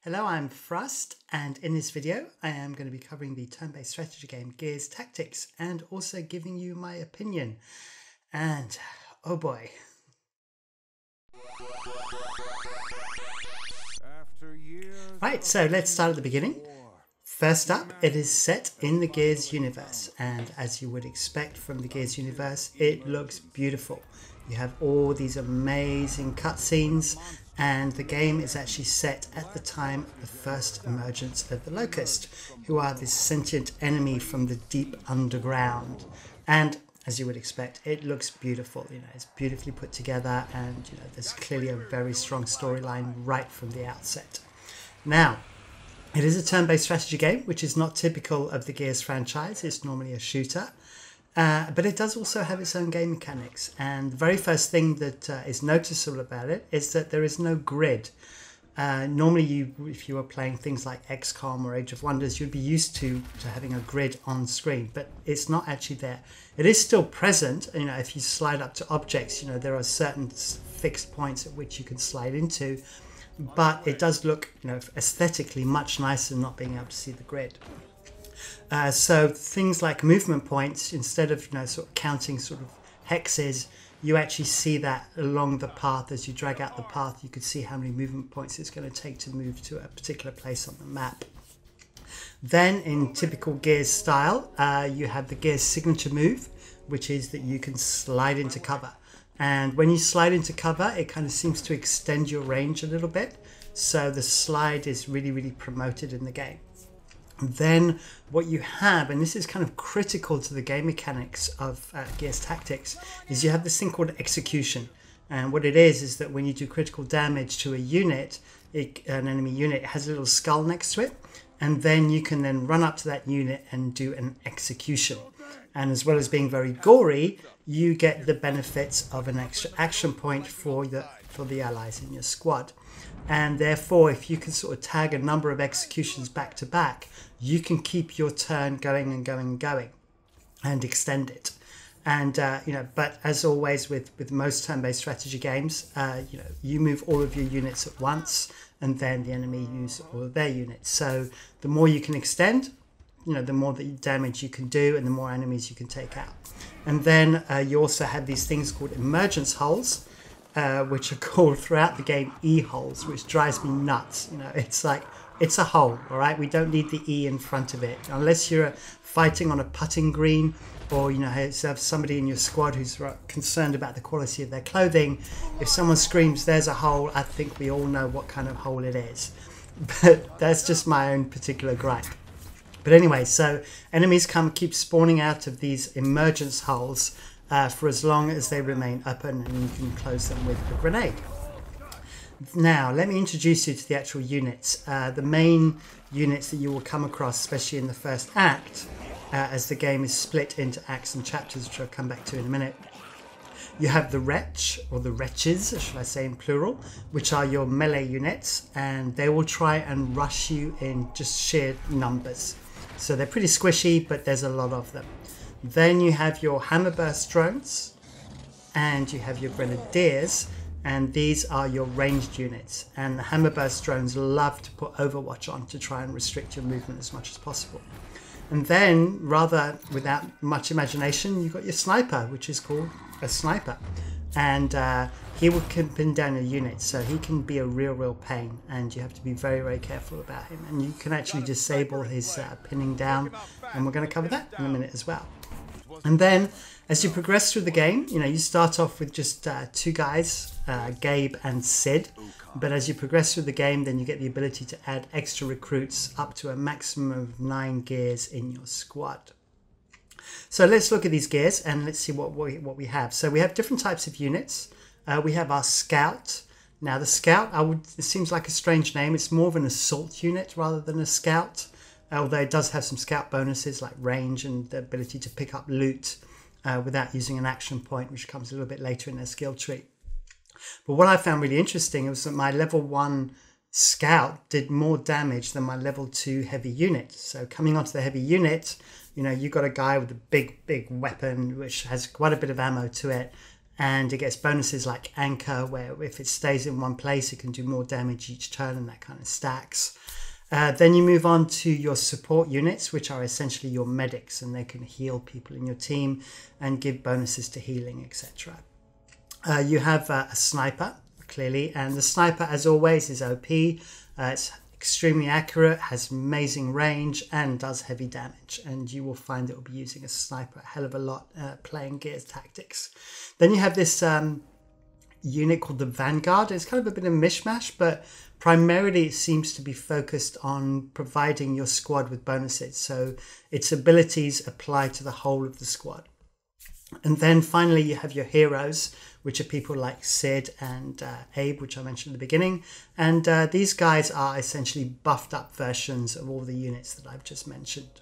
Hello, I'm Frust, and in this video I am going to be covering the turn-based strategy game Gears Tactics and also giving you my opinion. And oh boy. Right, so let's start at the beginning. First up, it is set in the Gears universe, and as you would expect from the Gears universe, it looks beautiful. You have all these amazing cutscenes, and the game is actually set at the time of the first emergence of the Locust, who are this sentient enemy from the deep underground. And as you would expect, it looks beautiful. It's beautifully put together, and there's clearly a very strong storyline right from the outset. Now, it is a turn-based strategy game, which is not typical of the Gears franchise. It's normally a shooter. But it does also have its own game mechanics, and the very first thing that is noticeable about it is that there is no grid. Normally, if you were playing things like XCOM or Age of Wonders, you'd be used to having a grid on screen, but it's not actually there. It is still present. If you slide up to objects, there are certain fixed points at which you can slide into, but it does look, aesthetically much nicer than not being able to see the grid. So things like movement points, instead of sort of counting sort of hexes, you actually see that along the path. As you drag out the path, you can see how many movement points it's going to take to move to a particular place on the map. Then in typical Gears style, you have the Gears signature move, which is that you can slide into cover. And when you slide into cover, it kind of seems to extend your range a little bit. So the slide is really promoted in the game. Then what you have, and this is kind of critical to the game mechanics of Gears Tactics, is you have this thing called execution. And what it is that when you do critical damage to a unit, an enemy unit, it has a little skull next to it, and then you can then run up to that unit and do an execution. And as well as being very gory, you get the benefits of an extra action point for the allies in your squad. And therefore, if you can sort of tag a number of executions back to back, you can keep your turn going and going and going and extend it. And but as always with most turn-based strategy games, you move all of your units at once, and then the enemy use all of their units. So the more you can extend, the more damage you can do, and the more enemies you can take out. And then you also have these things called emergence holes, which are called throughout the game E-holes, which drives me nuts. It's like, it's a hole, all right? We don't need the E in front of it. Unless you're fighting on a putting green, or have somebody in your squad who's concerned about the quality of their clothing. If someone screams, "There's a hole," I think we all know what kind of hole it is. But that's just my own particular gripe. But anyway, so enemies keep spawning out of these emergence holes for as long as they remain open, and you can close them with a grenade. Now, let me introduce you to the actual units. The main units that you will come across, especially in the first act, as the game is split into acts and chapters, which I'll come back to in a minute. You have the Wretch, or the Wretches, should I say in plural, which are your melee units, and they will try and rush you in just sheer numbers. So they're pretty squishy, but there's a lot of them. Then you have your HAMMERBURST drones, and you have your Grenadiers, and these are your ranged units. And the HAMMERBURST drones love to put Overwatch on to try and restrict your movement as much as possible. And then, rather without much imagination, you've got your Sniper, which is called a Sniper. And he will pin down a unit, so he can be a real pain, and you have to be very careful about him. And you can actually disable his pinning down, and we're going to cover that in a minute as well. And then, as you progress through the game, you start off with just two guys, Gabe and Sid. But as you progress through the game, then you get the ability to add extra recruits up to a maximum of 9 gears in your squad. So let's look at these gears and let's see what we have. So we have different types of units. We have our Scout. Now the Scout, it seems like a strange name. It's more of an assault unit rather than a Scout. Although it does have some Scout bonuses like range and the ability to pick up loot without using an action point, which comes a little bit later in their skill tree. But what I found really interesting was that my level 1 Scout did more damage than my level 2 heavy unit. So coming onto the heavy unit, you've got a guy with a big weapon which has quite a bit of ammo to it, and it gets bonuses like Anchor, where if it stays in one place, it can do more damage each turn, and that kind of stacks. Then you move on to your support units, which are essentially your medics, and they can heal people in your team and give bonuses to healing, etc. You have a sniper, clearly, and the sniper, as always, is OP. It's extremely accurate, has amazing range, and does heavy damage. And you will find it will be using a sniper a hell of a lot playing Gears Tactics. Then you have this unit called the Vanguard. It's kind of a bit of a mishmash, but primarily it seems to be focused on providing your squad with bonuses. So its abilities apply to the whole of the squad. And then finally you have your heroes, which are people like Sid and Abe, which I mentioned at the beginning. And these guys are essentially buffed up versions of all the units that I've just mentioned.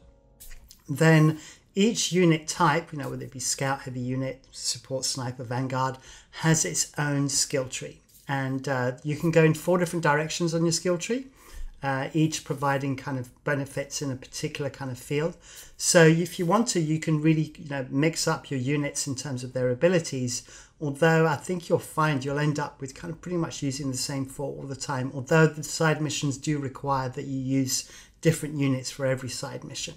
Then each unit type, whether it be Scout, Heavy Unit, Support, Sniper, Vanguard, has its own skill tree. And you can go in 4 different directions on your skill tree, each providing kind of benefits in a particular kind of field. So if you want to, you can really mix up your units in terms of their abilities, although I think you'll find you'll end up with kind of pretty much using the same 4 all the time, although the side missions do require that you use different units for every side mission.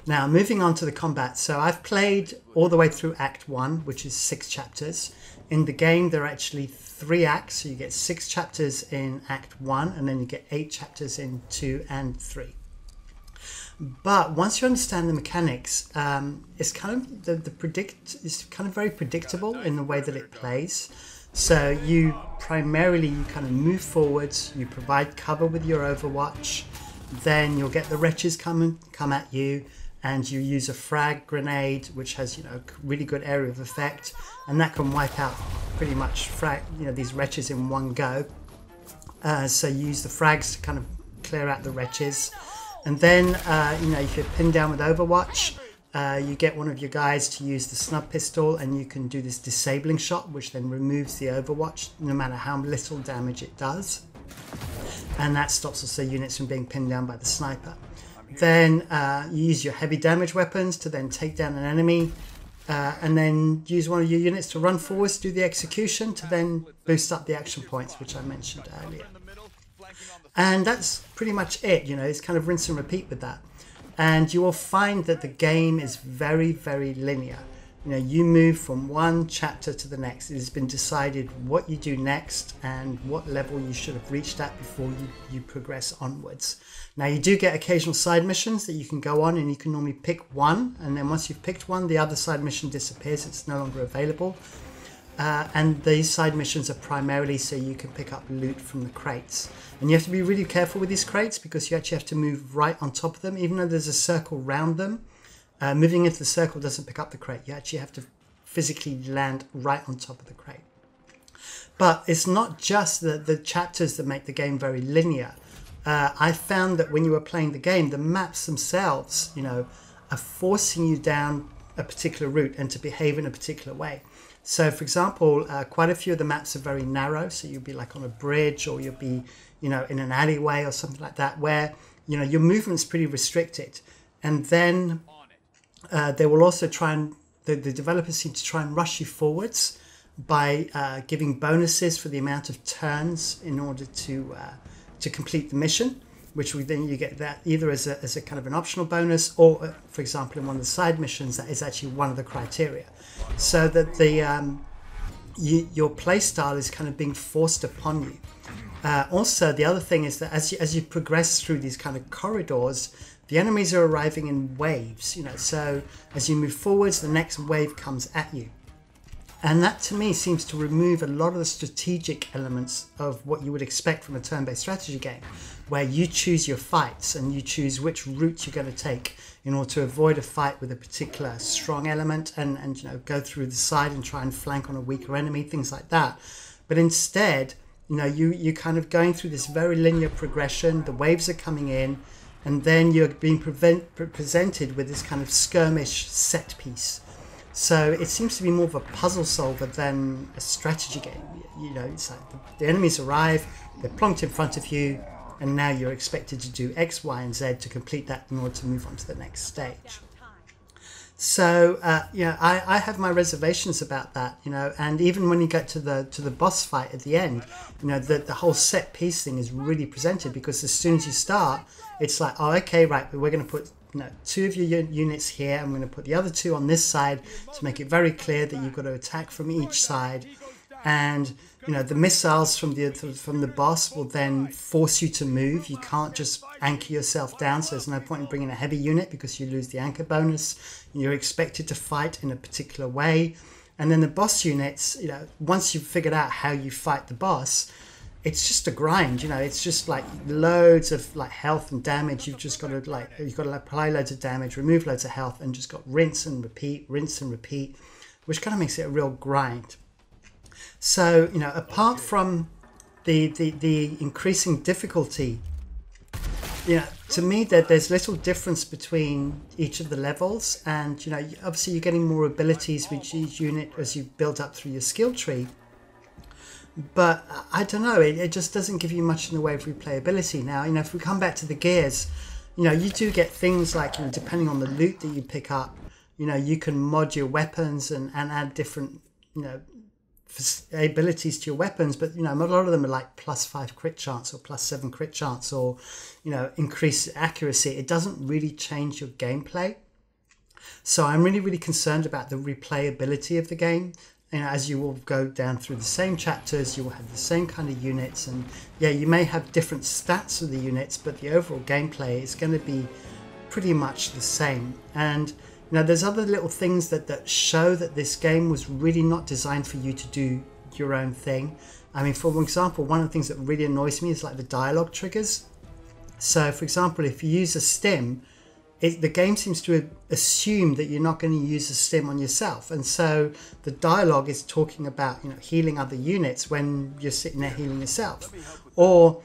Now, moving on to the combat. So I've played all the way through Act 1, which is 6 chapters. In the game, there are actually 3 acts. So you get 6 chapters in Act 1, and then you get 8 chapters in 2 and 3. But once you understand the mechanics, it's kind of it's kind of very predictable in the way that it plays. So you primarily kind of move forwards, you provide cover with your Overwatch, then you'll get the wretches come at you, and you use a frag grenade, which has a really good area of effect, and that can wipe out pretty much these wretches in one go. So you use the frags to kind of clear out the wretches, and then if you're pinned down with Overwatch, you get one of your guys to use the snub pistol, and you can do this disabling shot, which then removes the Overwatch no matter how little damage it does, and that stops also units from being pinned down by the sniper. Then you use your heavy damage weapons to then take down an enemy, and then use one of your units to run forwards, do the execution, to then boost up the action points, which I mentioned earlier. And that's pretty much it. It's kind of rinse and repeat with that. And you will find that the game is very, very linear. You move from one chapter to the next. It has been decided what you do next and what level you should have reached at before you progress onwards. Now, you do get occasional side missions that you can go on, and you can normally pick one, and then once you've picked one, the other side mission disappears. It's no longer available. And these side missions are primarily so you can pick up loot from the crates. And you have to be really careful with these crates, because you actually have to move right on top of them, even though there's a circle around them. Moving into the circle doesn't pick up the crate. You actually have to physically land right on top of the crate. But it's not just the chapters that make the game very linear. I found that when you were playing the game, the maps themselves, are forcing you down a particular route and to behave in a particular way. So, for example, quite a few of the maps are very narrow. So you'll be like on a bridge, or you'll be, in an alleyway or something like that, where, your movement's pretty restricted. And then they will also the developers seem to try and rush you forwards by giving bonuses for the amount of turns in order to complete the mission, which then you get that either as a kind of an optional bonus, or for example in one of the side missions that is actually one of the criteria, so that your play style is kind of being forced upon you. Also, the other thing is that as you progress through these kind of corridors, the enemies are arriving in waves, so as you move forwards, the next wave comes at you. And that, to me, seems to remove a lot of the strategic elements of what you would expect from a turn-based strategy game, where you choose your fights and you choose which route you're going to take in order to avoid a fight with a particular strong element and go through the side and try and flank on a weaker enemy, things like that. But instead, you're kind of going through this very linear progression. The waves are coming in, and then you're being presented with this kind of skirmish set piece. So it seems to be more of a puzzle solver than a strategy game. It's like the enemies arrive, they're plonked in front of you, and now you're expected to do X, Y, and Z to complete that in order to move on to the next stage. So you know, I have my reservations about that, you know, and even when you get to the boss fight at the end, you know, the whole set piece thing is really presented, because as soon as you start, it's like, oh, okay, right, we're going to put, you know, 2 of your units here. I'm going to put the other 2 on this side to make it very clear that you've got to attack from each side. And you know, the missiles from the boss will then force you to move. You can't just anchor yourself down, so there's no point in bringing a heavy unit because you lose the anchor bonus. You're expected to fight in a particular way. And then the boss units, you know, once you've figured out how you fight the boss, it's just a grind, you know. It's just like loads of like health and damage. You've just got to apply loads of damage, remove loads of health, and just got rinse and repeat, which kind of makes it a real grind. So, you know, apart from the increasing difficulty, you know, to me there's little difference between each of the levels, and you know, obviously you're getting more abilities with each unit as you build up through your skill tree. But I don't know, it just doesn't give you much in the way of replayability. Now, you know, if we come back to the gears, you know, you do get things like, you know, depending on the loot that you pick up, you know, you can mod your weapons and add different, you know, abilities to your weapons, but you know, a lot of them are like +5 crit chance or +7 crit chance, or you know, increased accuracy. It doesn't really change your gameplay. So I'm really concerned about the replayability of the game. You know, as you will go down through the same chapters, you will have the same kind of units, and yeah, you may have different stats of the units, but the overall gameplay is going to be pretty much the same. And you know, there's other little things that show that this game was really not designed for you to do your own thing. I mean, for example, one of the things that really annoys me is like the dialogue triggers. So, for example, if you use a stim, the game seems to assume that you're not going to use a stim on yourself. And so the dialogue is talking about, you know, healing other units when you're sitting there healing yourself. Or,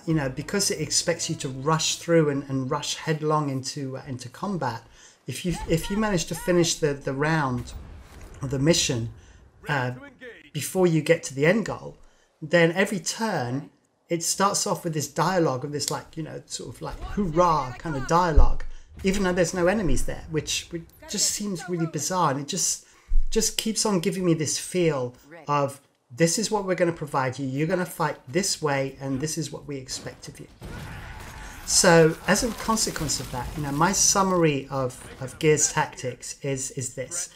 you know, because it expects you to rush through and rush headlong into combat, if you manage to finish the round or the mission before you get to the end goal, then every turn it starts off with this dialogue of this, like, you know, sort of like hoorah kind of dialogue, even though there's no enemies there, which just seems really bizarre. And it just keeps on giving me this feel of, this is what we're going to provide you, you're going to fight this way, and this is what we expect of you. So as a consequence of that, you know, my summary of Gears Tactics is this.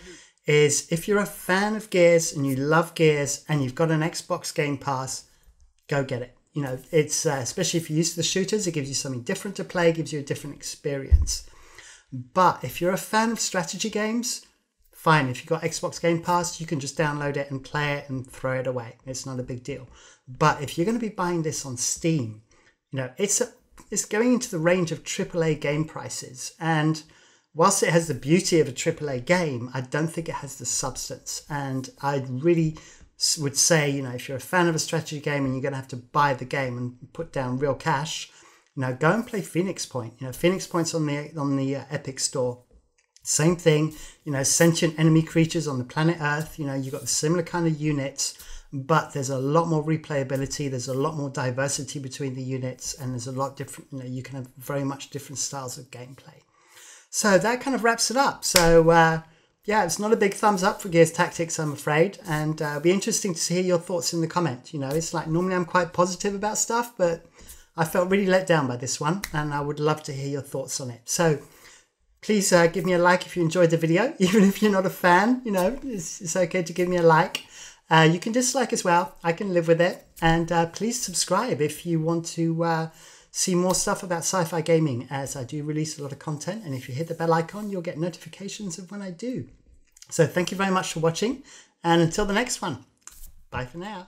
If you're a fan of Gears and you love Gears and you've got an Xbox Game Pass, go get it. You know, it's especially if you're used to the shooters, it gives you something different to play, gives you a different experience. But if you're a fan of strategy games, fine. If you've got Xbox Game Pass, you can just download it and play it and throw it away. It's not a big deal. But if you're going to be buying this on Steam, you know, it's going into the range of AAA game prices. And whilst it has the beauty of a AAA game, I don't think it has the substance. And I really would say, you know, if you're a fan of a strategy game and you're going to have to buy the game and put down real cash, you know, go and play Phoenix Point. You know, Phoenix Point's on the Epic Store. Same thing, you know, sentient enemy creatures on the planet Earth. You know, you've got the similar kind of units, but there's a lot more replayability. There's a lot more diversity between the units, and there's a lot different, you know, you can have very much different styles of gameplay. So that kind of wraps it up. So yeah, it's not a big thumbs up for Gears Tactics, I'm afraid. And it'll be interesting to hear your thoughts in the comments. You know, it's like, normally I'm quite positive about stuff, but I felt really let down by this one, and I would love to hear your thoughts on it. So please give me a like if you enjoyed the video. Even if you're not a fan, you know, it's okay to give me a like. You can dislike as well. I can live with it. And please subscribe if you want to see more stuff about sci-fi gaming, as I do release a lot of content. And if you hit the bell icon, you'll get notifications of when I do. So thank you very much for watching. And until the next one, bye for now.